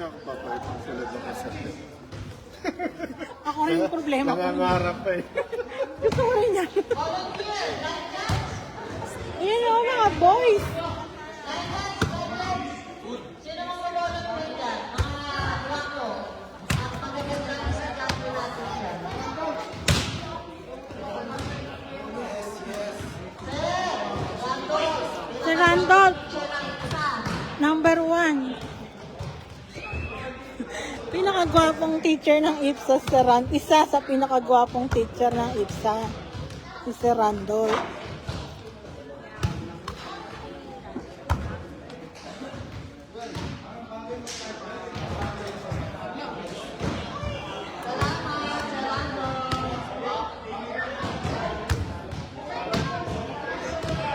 Mamaya ako papayag ng sila ng kasakit. Ako rin yung problema ko. Nangangarap pa eh. Gusto ko rin yan. Ayan o, mga boys. Sino mga lolo po dyan? Mga guwapo. At magagandang sa kampo natin dyan. Si Randolph. Number 1. Pinakagwapong teacher ng IPSA si Randolph. Isa sa pinakagwapong teacher ng IPSA. Si Randolph.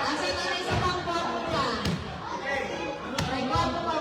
Asan na rin sa pang guwapo dyan? May guwapo pa.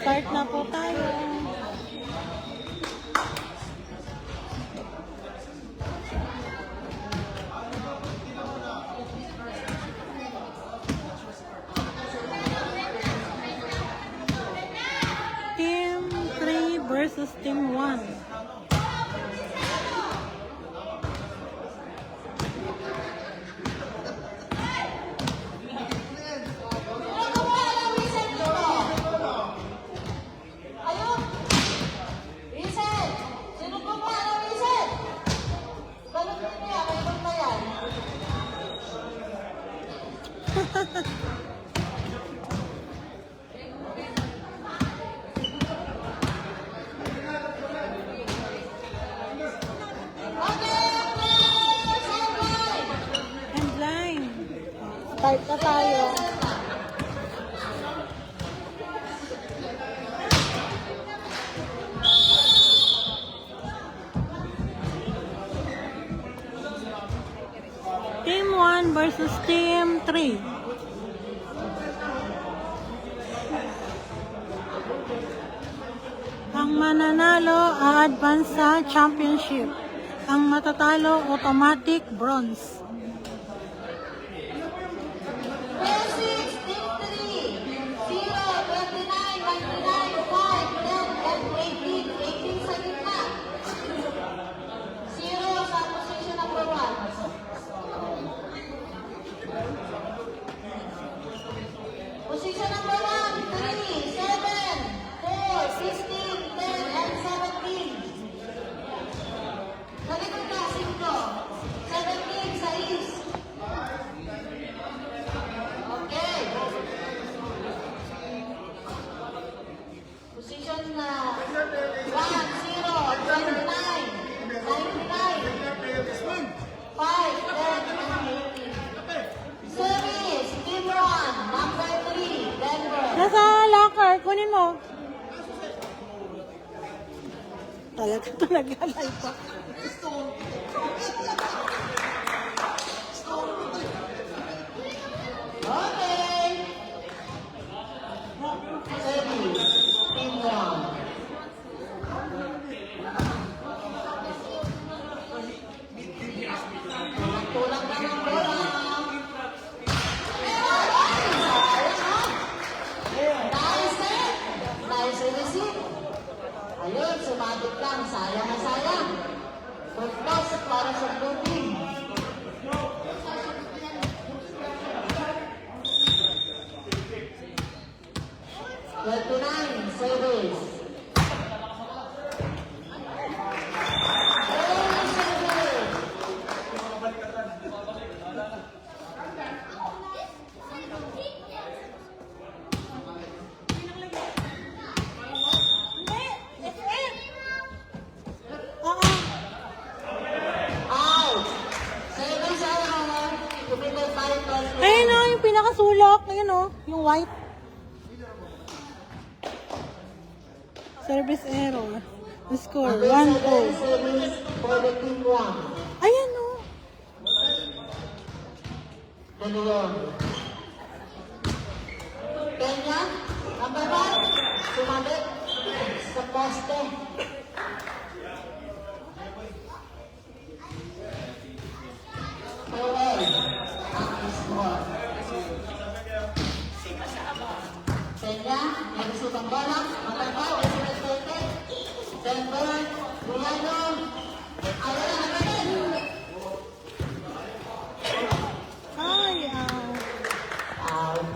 Start na po tayo. Team 3 versus Team 1. And line. Start na tayo. Team 1 versus Team 3. Ang mananalo a-advance sa championship. Ang matatalo automatic bronze. Position number 1, 3, 7, 4, 16, 10, and 17. Nalikod ka, 5. 17 sa east. Okay. Position na 1, 0, 29, 99, 5, 10, and 18. Series, Team 1, number 3, Denver. Nasa locker, kunin mo. Talaga live pa. Okay. Series, Team 1. Nice set. Nice receive. Ayun, sumabit lang. Sayang na sayang. Good toss para sa blue team. Service. Out. Service error. Committed by President. Ayun o, yung pinakasulok. Ayun o, yung white. Service error. The score, 1-0. Service for the team 1. Ayan o. Ganun. Kenya, number 1, sumabit sa poste. Powell, ang score. Kenya, nag-isip ang bola, matagaw, isipin, Denver, Buhano, ayaw na natin. Ay, Out.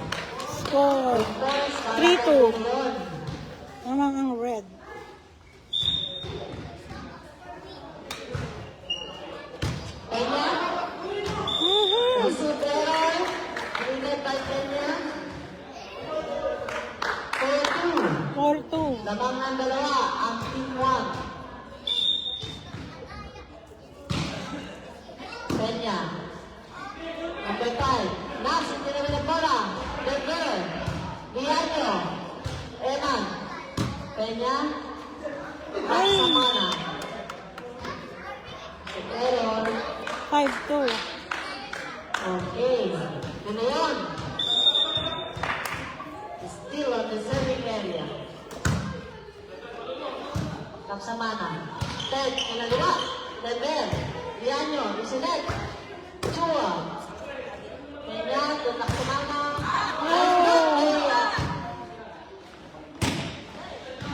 score. 3-2. Namang ang red. Kenya, Isubera, Unit by Kenya, 4-2. 4-2. Lamang ng dalawa, ang team 1. Kenya. Number 5. Nas, hindi naman ang bola. Denver. Dianyo. Eman. Kenya. Samana. Error. 5-2. Okay. Yun na yun. Still on the serving area. Laksamana. Ted, kinaliwa. Denver. Dianyo. Isinet. Chua. Kenya, Laksamana.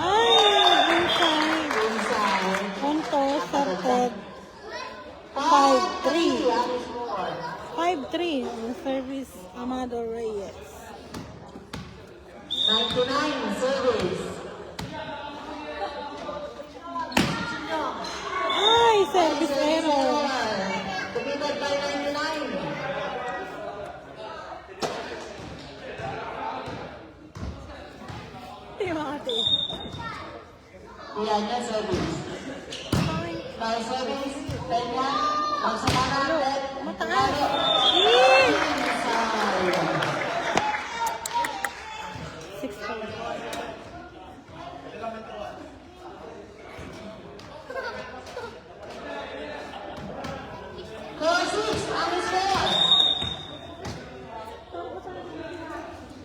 Ay, inside. Inside. Punto, started. 5-3 ang score. 5-3. Ang service, Amado Reyes. 99 service. Ay, service error. Committed by 99. Hindi makati. Yan na service. By service, Kenya, ang Samana, Ted, Mataas. Inside. 6-4. Cursis, ang score.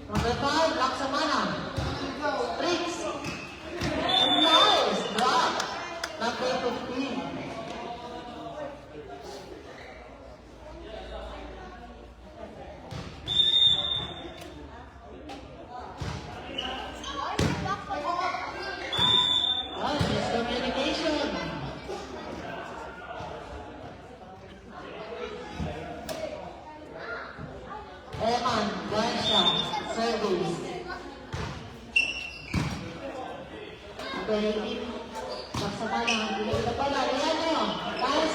Number 5, Laksamana. Tricks. Nice drop. Number 15. Miscommunication. Eman, Gansha, service. Very Laksamana, hindi na pala. Ayan nyo. Guys.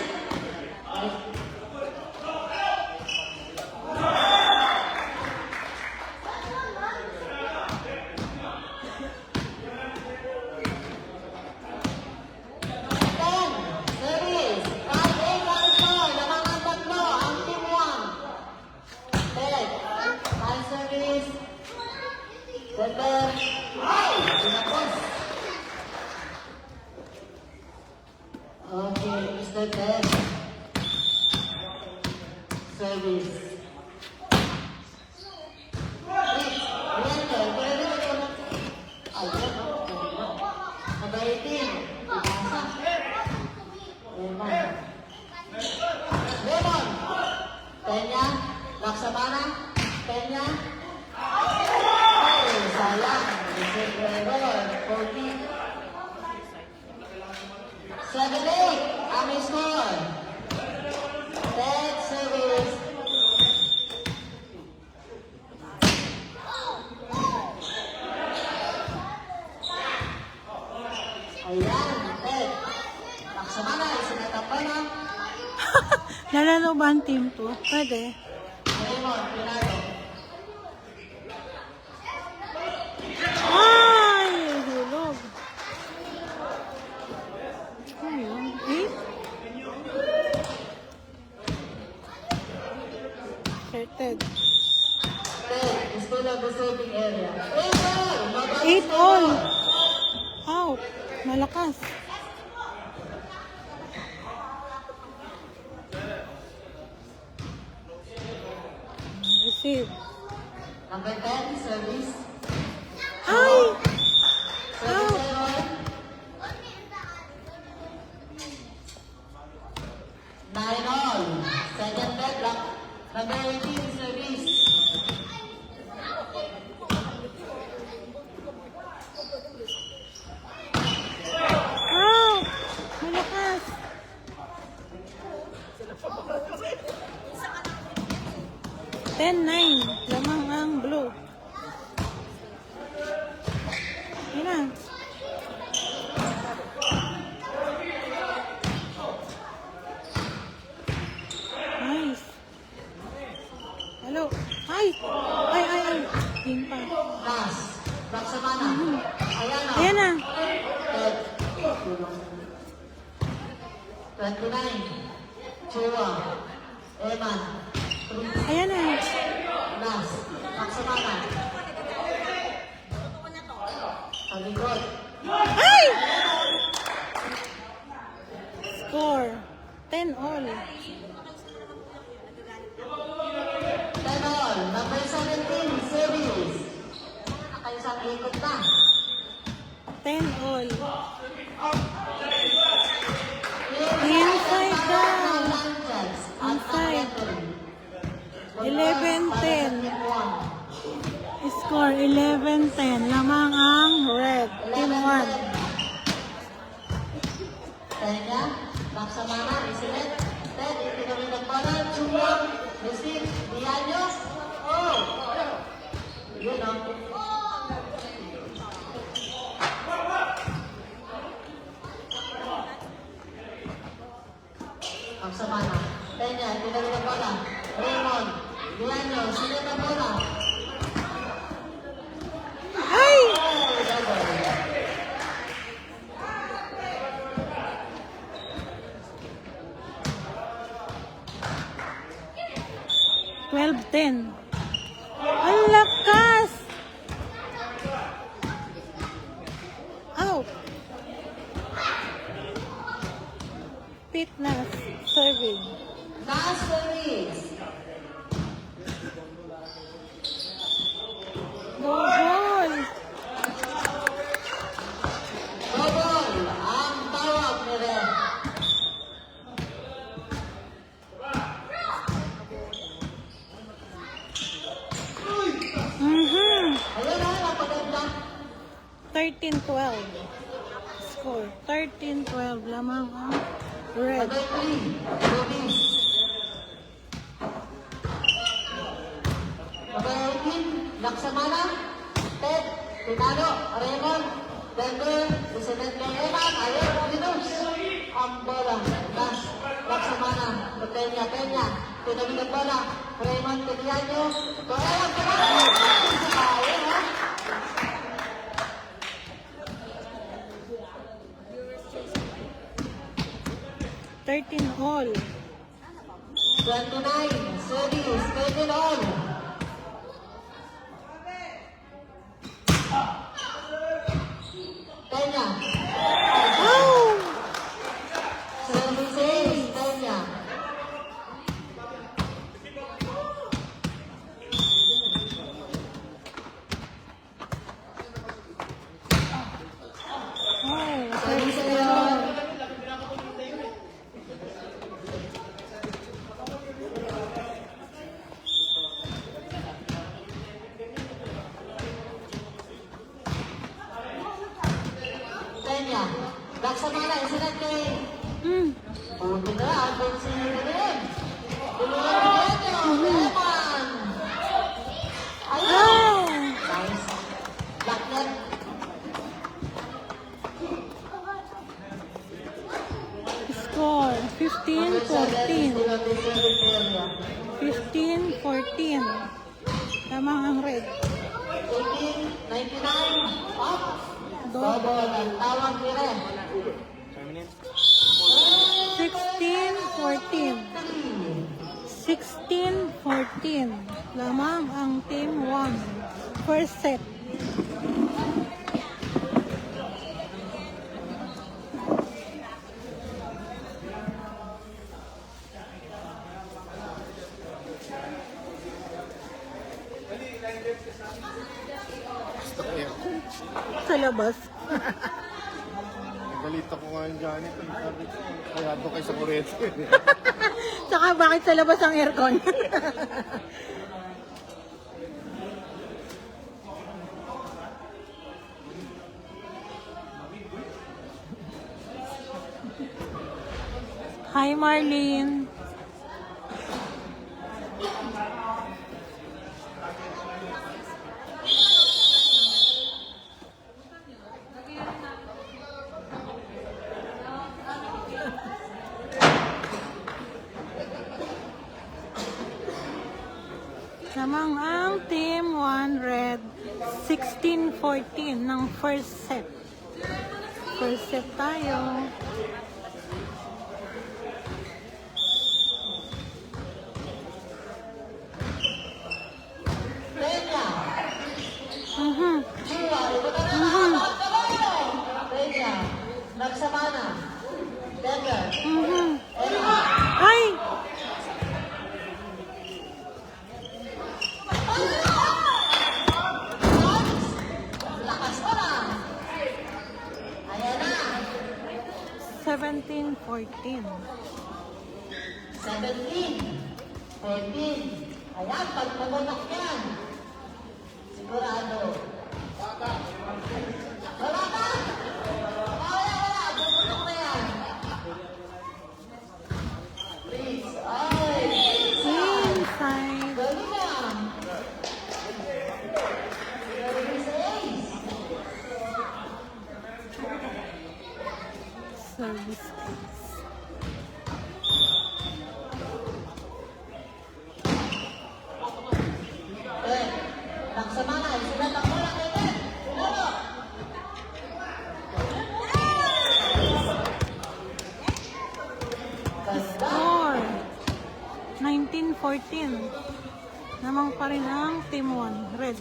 Service. 5-8 ang score. Lamang ang tatlo. Ang team 1. Ted. High service. Denver. Ay! Pinapos. Okay, Mr. Ted. Service. Number 18. Lemon. Kenya. Laksamana. Kenya. Ay, sayang. Lalaro ba ang team 2? Pwede. Raymond, Pinado. Ay! Hulog. Ano yun? 8? Certed. 10, still on the serving area. Raymond! 8 all. Out. Malakas. Receive. Number 10, service. Ay! Service error. 9 all. Second deadlock. Number 18, service. Out. Malakas. 10-9. Lamang ang blue. Yun na. Nice. Hello. Ay! Ay, ay, ay. Yun pa. Last. Laksamana. Ayan o. Ayan na. 29. Chua. Eman. Ayan na. Last. Laksamana. Kaligod. Ay! Score. 10 all. 10 all. Number 17, service. Nakaisang ikot na. 10 all. Inside ka. Inside. 11-10. Score 11-10. Lamang ang red. Team 1. Kaya, Laksamana, Isilet, Ted, itinawin ng bola, Chumang, receive, Dianyo, oh! Yun o. Laksamana, Peña, itinawin ng bola, Raymond, Dianyo, sinet ng bola. Ay! Oh, double. $12-10. Ang lakas! Out! Fitness. Serving. Last service. Go goal! Double ang tawag ni Red. Ayun na, napaganda. 13-12. Score. 13-12. Lamang ang red. Number 3, Rubies. Number 18, Laksamana, Ted, Pinado, Raymond, Denver, President Eman, ayun, Linus. Ang bola, last, Laksamana, Peña, Peña, tinawin ang bola, Raymond, Tiniano, Torreon, ayun, ha? $13 all. 29, service, 13 all. Peña, Oh! services, Peña. Oh, Service $13 error. all. Peña, Laksamana, isinan kay Puti na, abang siya na rin. Tulungan niyo, Eman. Ayun. Oh! Nice. Black net. Score. 15, 14. 15, 14. Tama ang red. 18, 99, up. Double. Double ang tawag ni Red. 16, 14. 16, 14. Lamang ang team 1. First set. Basta kaya ako. Sa labas. Balita ko nga yung Janet. Sabi ko, kaya doon kayo sa kuryente. Tsaka bakit sa labas ang aircon? Hi Marlene. Namang ang team 1 red 16-14 ng first set. First set tayo. Peña. Mhm. Chua, ito na na. Mhm. Peña. Nagsamana. Denver. Mhm. Emma. Ay! Lakas mo na. Ayan na. 17-14. 17. 14. Ayan, pag nagunak yan. Sigurado. Wala ka? Wala. Bumutok na yan. Please. Ay. Inside. Galing na. Galing sa ace. Service case. Eh, naksamana. Sinatang mo lang kayo. Pinalo. Ganda. Score. 19-14. Namang pa rin ang team 1 red.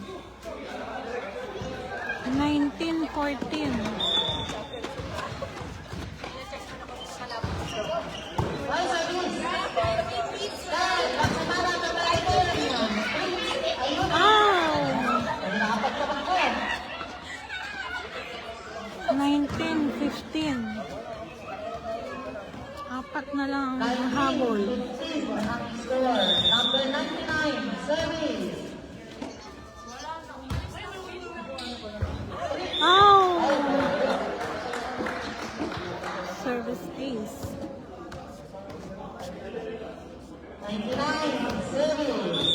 19-14. Ay, service. Dahil, naksamana ka ba ito? Ayun. Ow! Ay, dapat ka ba ko? 19-15. Apat na lang ang habol. 19-15 ang score. Number 99, service. Ow! Service ace. 99, service.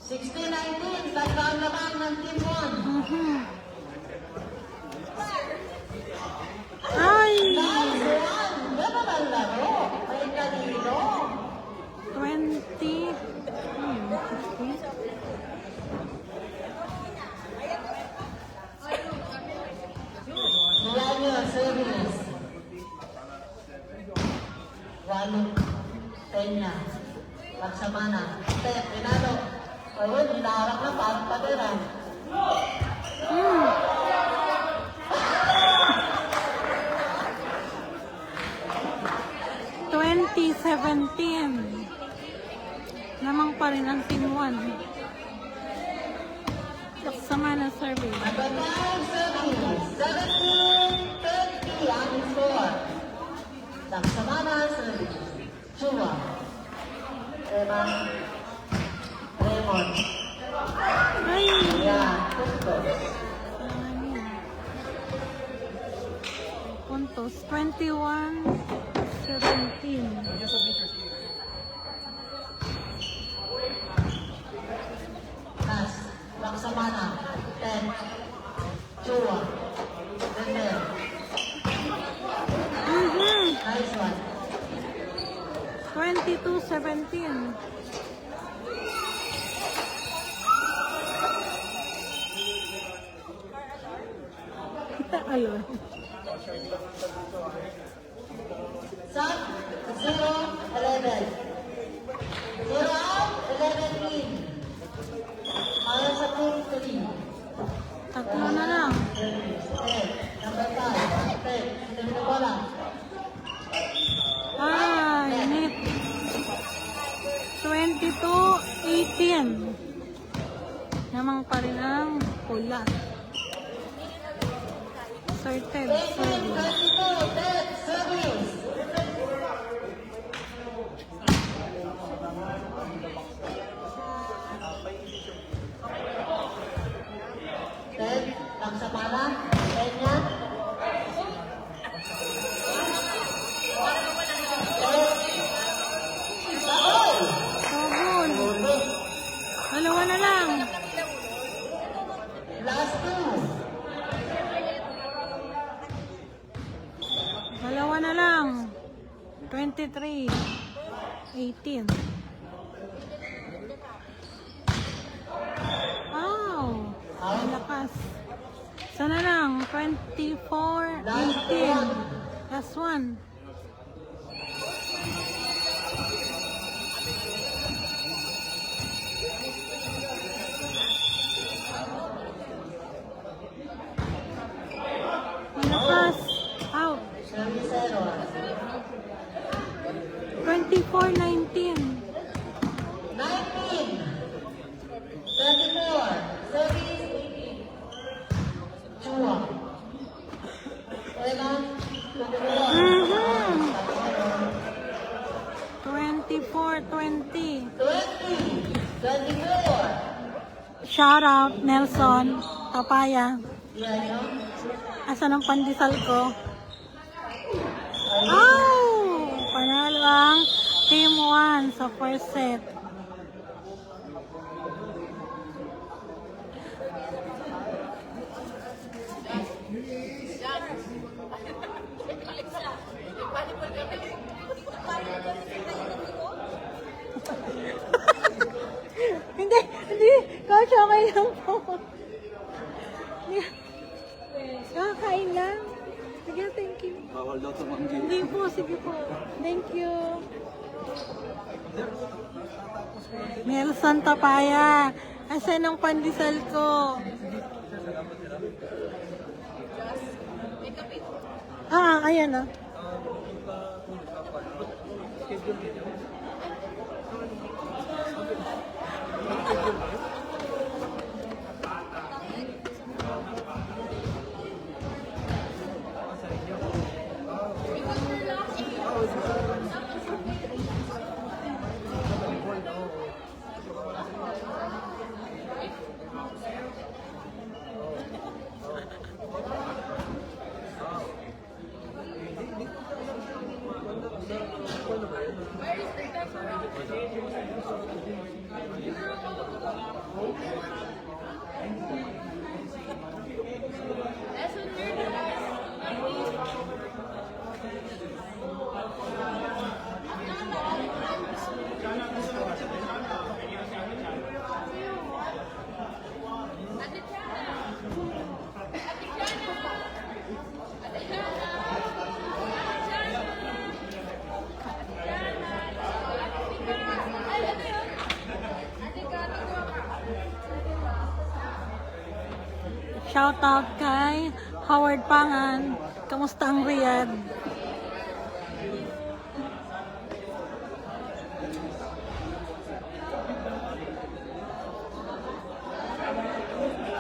16-19, tatlo ang laban ng team 1. Mhm. Ay! Last one, ganun ang laro. May kanino. 20. 50. Yan yun, service. Walong Peña. Laksamana. Step, pinalo. Ayun, hinaharap na parang patiran. Hmm. $20.17. Namang pa rin ang team 1. Sama na survey. Number 9, service. 17-30 ang score. Laksamana, service. Chua. Emma. Raymond. Ay! Yan, puntos. Puntos. 21-17. Nas, Laksamana, 10, Chua, Dender, Mhm. Nice 22.17. Alon. Sub 0-11. 0 out, 11 in. Para sa pool 3. Tatlo na lang. Number 5. Okay, sino na bola? Ah, init. 22-18. Namang pa rin ang pula. Sorted. 18-22, dead service. Dead, lang sa pala. Dead niya. Sabon. Dalawa na lang. Last 2. Dalawa na lang. 23-18. Wow. Ang lakas. Sana lang. 24-18. Last one. Ang lakas. Out. Service error. 24-19. 19. 34. Service 18. Chua. Okay na? 24-20. 20. 24. Shout out, Nelson Tapaya. Yan yun. Asan ang pandesal ko? Oh! Panalo ang Team 1 sa first set. Hindi. Coach, okay lang po. Kakain lang. Sige, thank you. Bawal daw tumanggi. Hindi po, sige po. Thank you. Nelson Tapaya. Asan ang pandesal ko? Ah, ayan ah. Shout out kay Howard Pangan. Kamusta ang Riyadh?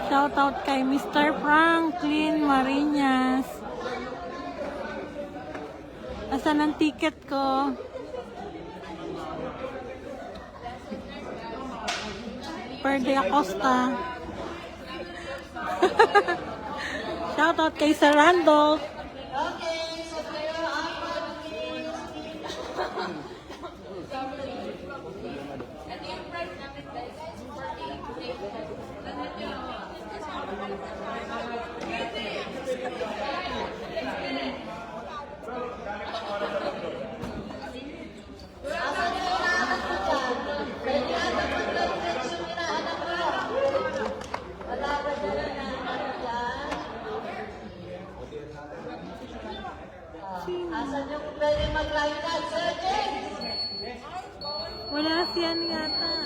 Shout out kay Mr. Franklin Marinas. Asan ang ticket ko? Perde Acosta. Shout out kay Sir Randolph. Okay, so kayo ang please. Asan Asian yata.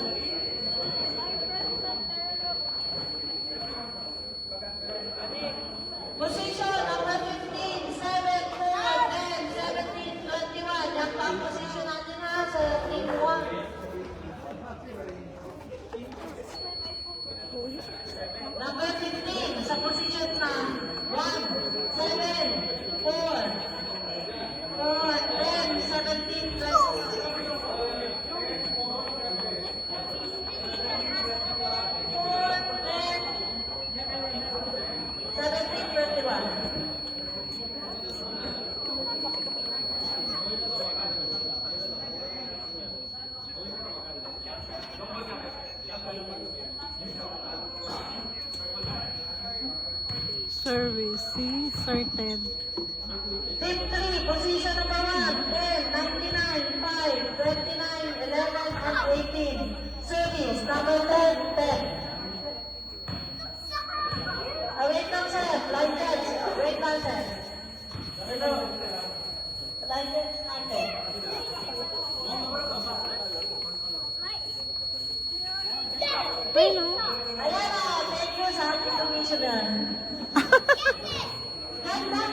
Position number 15, 7, 4, 10, 17, 21. Yan pa ang position natin ha sa team 1. Number 15, sa position na 1, 7, 4, 10, 17, 21. Service. See? Sorted. Team 3, position number 1, 10, 99, 5, 29, 11, and 18. Service, number 10, 10. Wait lang sir, line dance. Wait lang sir. Hello. Line dance natin. Ayun. Ayan na, thank you sa ating commissioner. Ganda.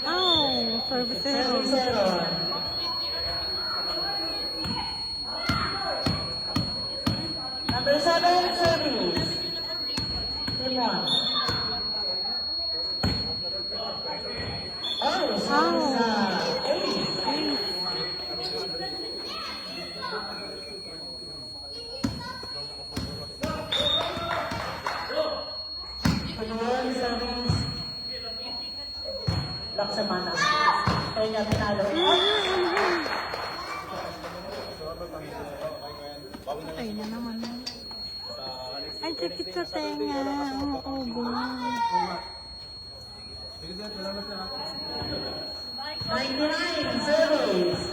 Oh, service error. Number 7, service. Team 1. Oh, service. Ayun, service. Laksamana. Kaya niya pinalo. Ay na naman. Ay, sakit sa tenga. Oo, bunga. 99, service.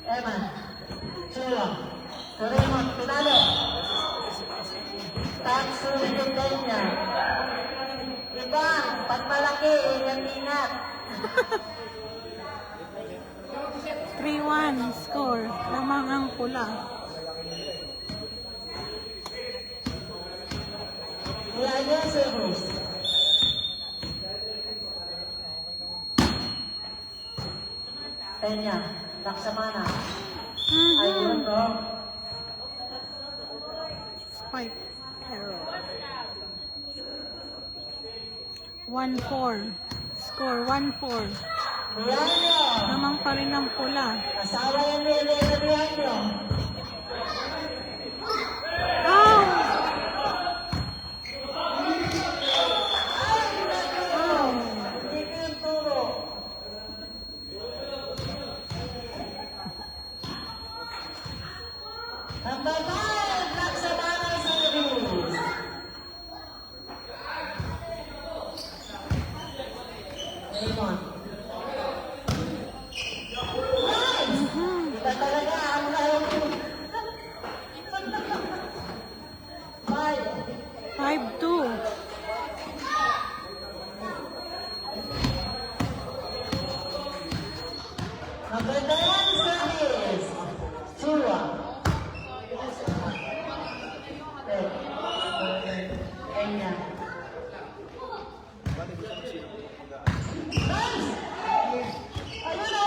Eman. Chula. Raymond, pinalo. Tax sulit niya. Iba, pag malaki, ingat-ingat. 3-1 score. Lamang ang pula. Yaya service. Peña, Laksamana. Ayun, no? Spike error. 1-4. Score 1-4. Brianio. Lamang pa rin ang pula. Asawa yan ni Elena Brianio. Oh! Hindi ko yung turo. Number 5, Laksamana service. Raymond. Iba talaga ang layo ko. 5. 5-2. Number 10, service. Chua. Kenya. Nice! Ayun o!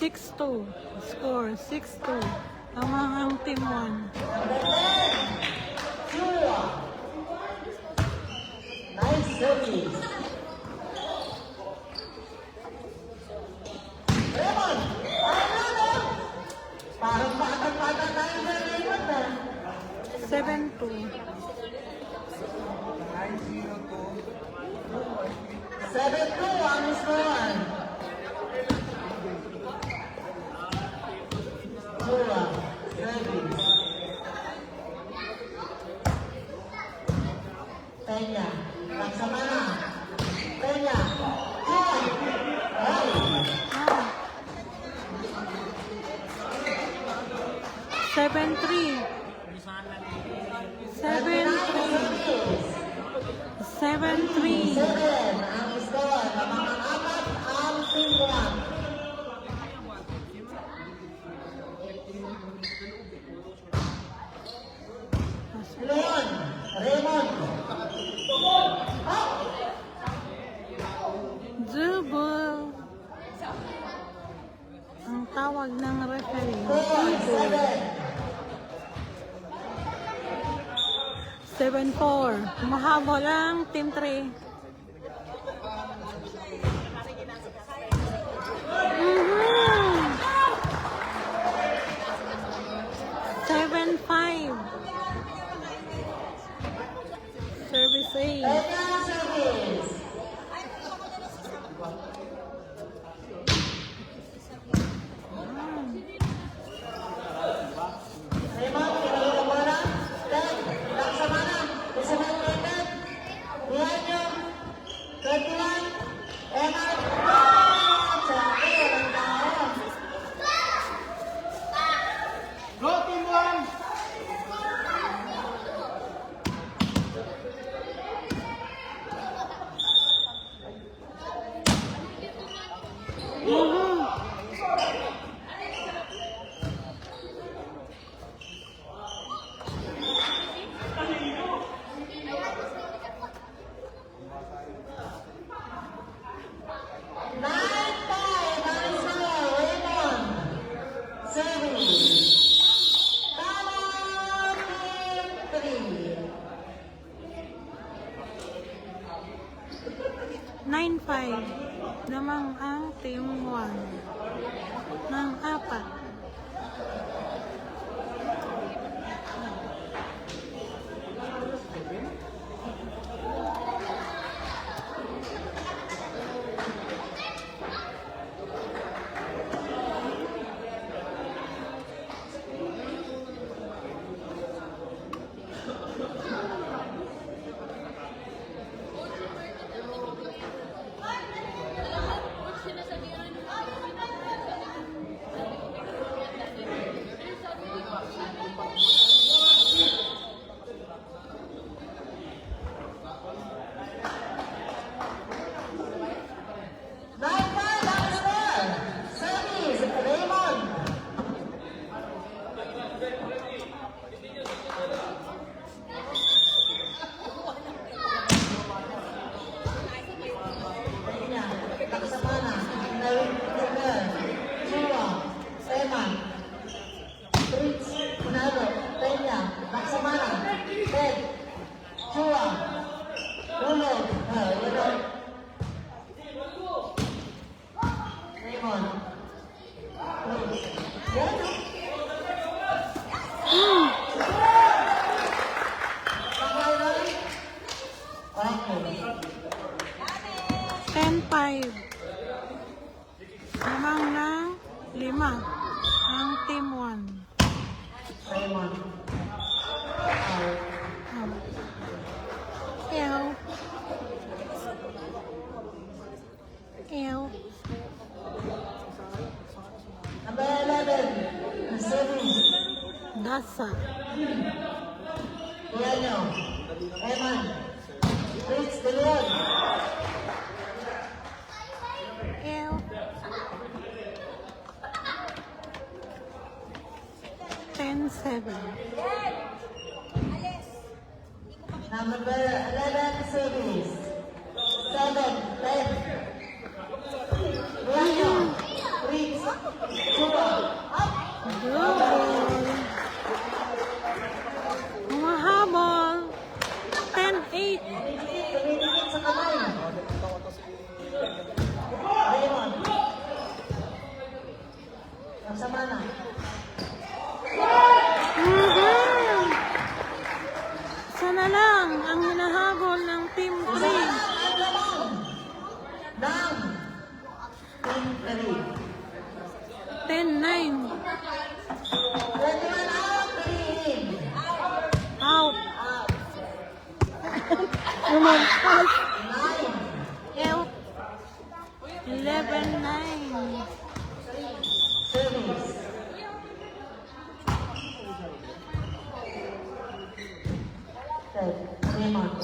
6-2. Score 6-2. Lamang ang team 1. Number 10, Chua. Nice service. Raymond! Ayun o! Parang bata-bata tayo na Raymond na. 7-2. 7-2 ang score. Peña. Laksamana. Peña. Joy. Ay. Ah. 7-3. 7-3. 7-3. 7 ang score ng mga apat ang team 1. Leon. Raymond. Jubel. Ang tawag ng referee. 7-4. Mahabol ang team 3. 7-5. Service 8. Peña service. Raymond, kinalo ka bola. 10. Laksamana. Kusunan United. Nianyo. 21. Eman. Sabi, walang tao. Go, Team 1! Nine 5 namang ang team 1 ng apat. Ten 5 namang ng 5 ang team 1. Ew. Ew. Number 11, service. Dasa. Diano, Eman, Fritz De Leon. Ew. 10-7. Number 11, service. 7, 10. Diano, Fritz, Chua, up. Double. Mahabol. 10-8. Tumitingin sa kamay. Raymond. Nagsama na. Sana lang ang hinahabol ng team 3. Ang lamang ng Team 3. 10-9. 21 out, 3 in. Out. Out. Lumampas. 9. Help. 11-9. Service. Raymond.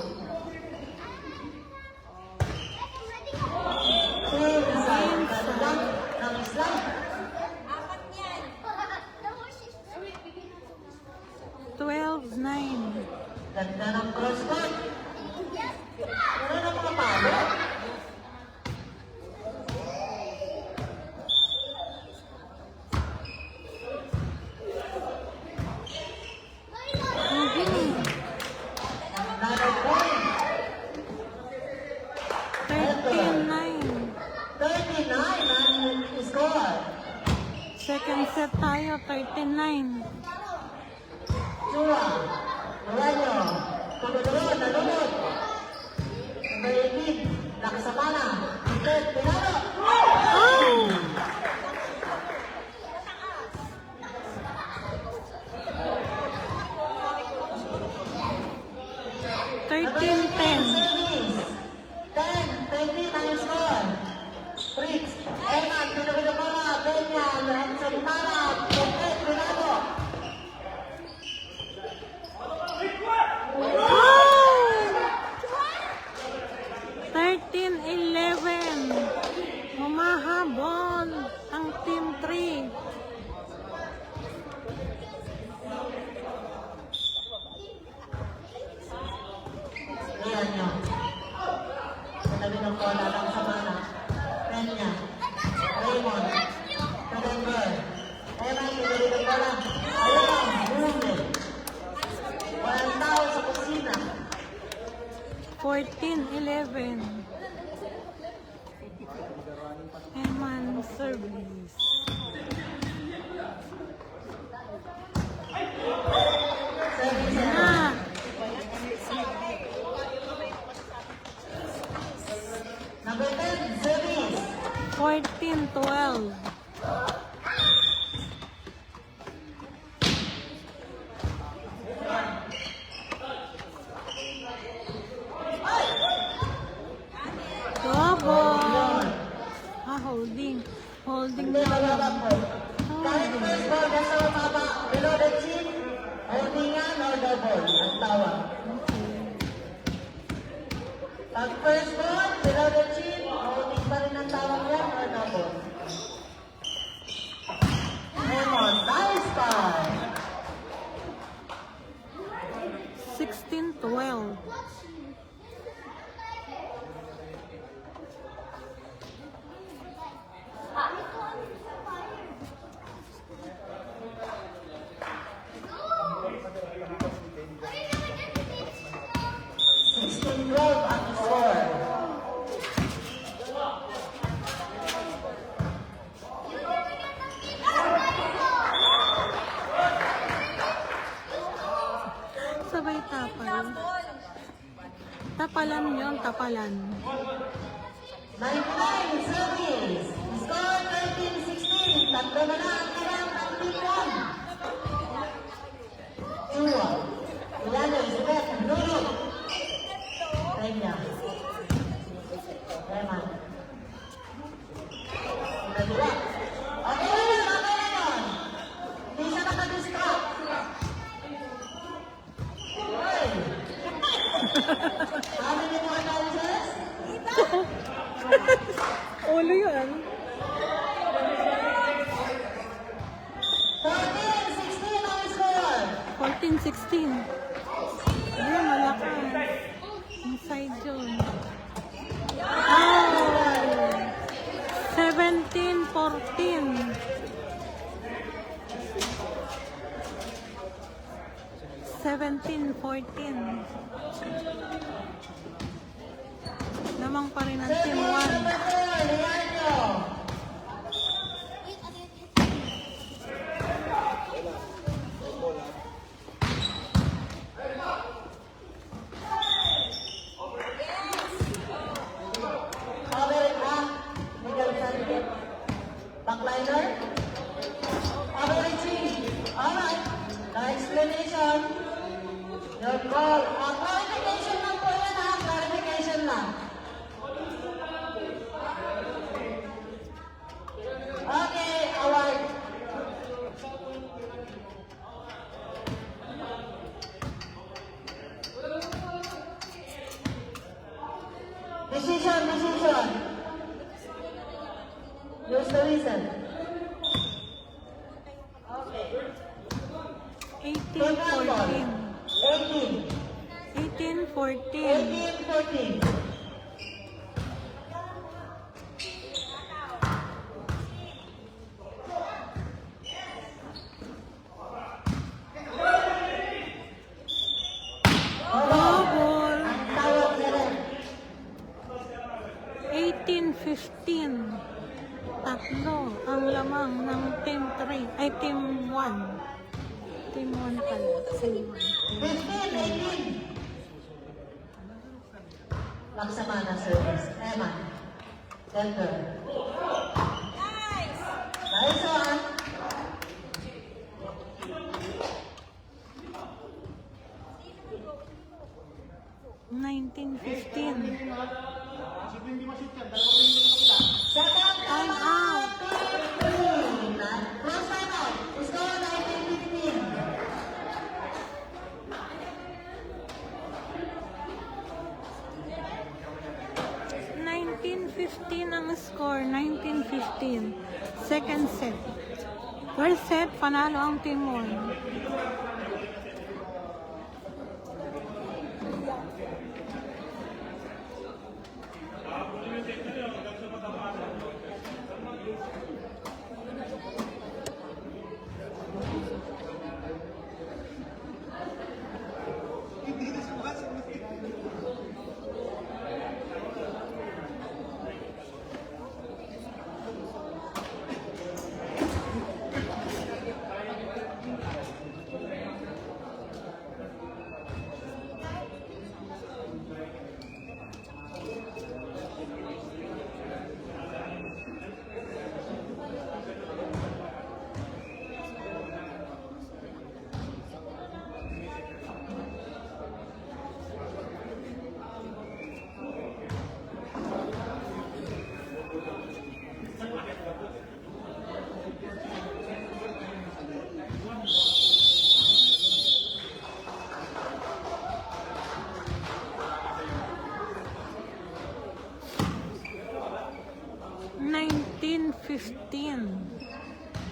Ganda ng crosscut. Ano na mga palo? Another point. 13-9. 39 ang score. Second set tayo, 13-9. Chua. Moreno. Tumulunod. Nalunod. Number 18. Nakasapana. Tiket. Pinalo. Oh! 13-10. 10-20 ang score. Fritz. Eman. Pinabidapala. Benya. Sa Limana. Tiket. Pinalo. Oh! 13-11. Humahabol ang Team 3. Ayan nyo. Sinabi ng bola ng Samana. Peña. Raymond. November. Eman. Sinabi ng bola. Ayan. Bunde. Walang tao sa kusina. 14-11. Eman service. Service. Ah! Number 10. Service. 14-12. Double. Ah, holding. Holding Hindi, na lang. wala po. Kahit first ball, nasa mababa, below the chin, holdingan or double, ang tawag. Pag first ball, below the chin, holding pa rin ang tawag yan or double. Raymond, nice ball. 16-12. Ang score. Sabay tapal. Tapalan yun, tapalan. 99 service. Score 13-16. Tatlo na lang ang kailangan ng team 1. Chua. Milano, Isabel, Nuno. Peña. Eman. Nagula. Okay na yun, okay na yun. Hindi siya nakadistract. Hoy. Sabi niyo mga dancers? Ulo yun. 14-16 ang score. 14-16. Ayun, malakas. Inside yun. Oh! 17-14. 17-14. Lamang pa rin ang Team 1. Backliner. Averaging. Alright. No explanation. Your call. Clarification lang po yan ha. position. Use the reason. Okay. 18-14. 18. 18-14. 18-14. Double. Ang tawag nila. 18-15. Tatlo ang lamang ng Team 3. Ay, Team 1. Team 1 pala. Team 1. 15-18. Laksamana service. Emma. Center. Nice one. Second Time out. 15. Cross time out. Score 19-15. 19-15 ang score. 19-15. Second set. First set, panalo ang Team 1.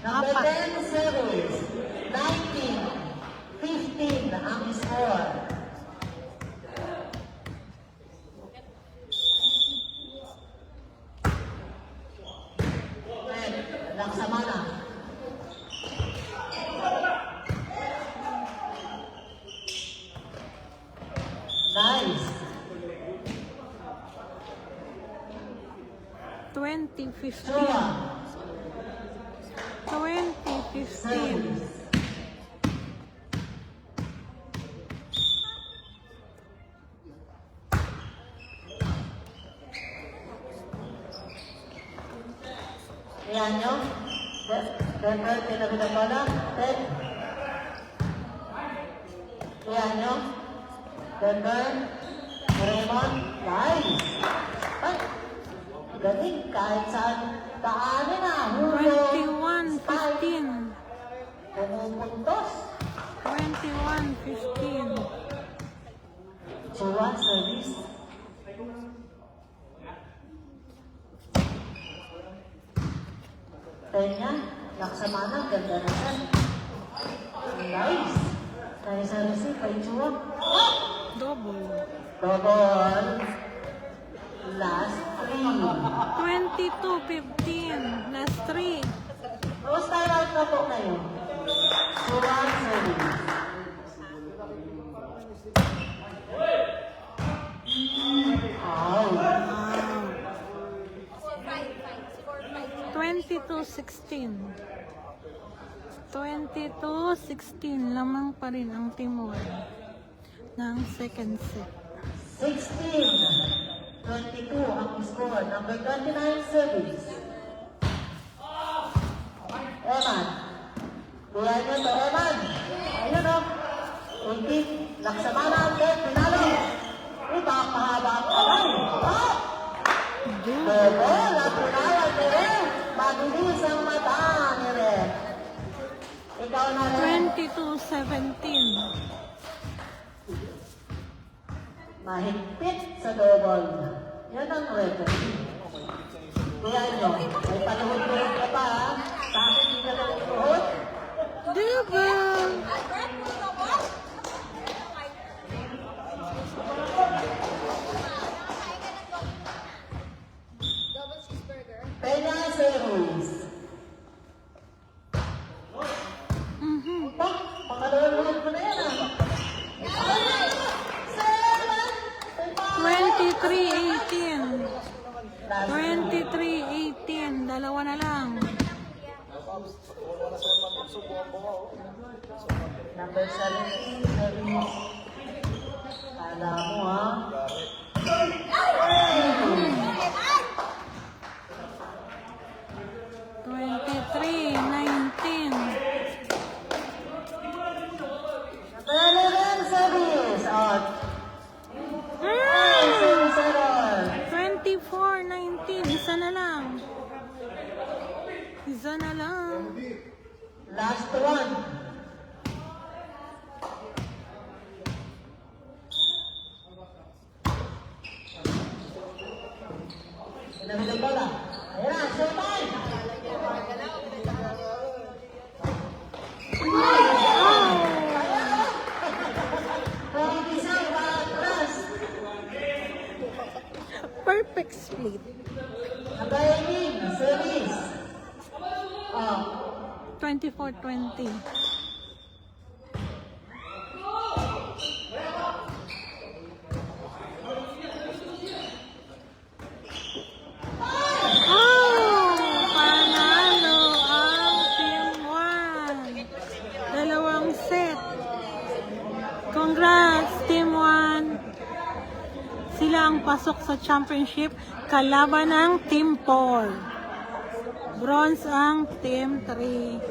Number 10 service. 19-15 ang score. Laksamana. Nice. 20-15. Chua. 20-15. Service. Ayan nyo. Denver, pinabila ko na. Ayan nyo. Denver. Raymond. Nice. Ay. Galing kahit saan daanin na. 21-15. Pumupuntos. 21-15. Chua, service. Tenya, Laksamana, ganda na siya. Nice. Nice na receive kay Chua. Double. Double. Last 3. 22-15. Last 3. Rose time out na po kayo. Chua, service. Ow. 22-16. 22-16. Lamang pa rin ang Team 1 ng second set. 16-22 ang score. Number 29 service. Eman. Buhay nyo to, Eman. Ayun o. 18. Laksamana ang set. Pinalo. Iba, pahaba ang kamay. Oh! Bebe, lapunala ni Ren. Mabilis ang mata ni Ren. Ikaw na Ren. 22-17. Mahigpit sa double. Yan ang referee. Kaya nyo, may panuhod-nuhod ka pa ha. Sa akin, hindi ka na nuhod. Diba? Peña Ceruis. Pangalawang nuhod mo na yan ha. 23-18. 23-18. Dalawa na lang. Number 17, Ceruis. Kala mo ha. 23-19. Number 11, Ceruis. O, 24-19. Isa na lang. Isa na lang. last one. Pinamilog ko lang. Ayan na, showtime! Perfect split. Nagayanin, series. Oh, 24-20. Panalo ang Team 1. Dalawang set. Congrats, Team 1. Sila ang pasok sa championship kalaban ng Team 4. Bronze ang Team 3.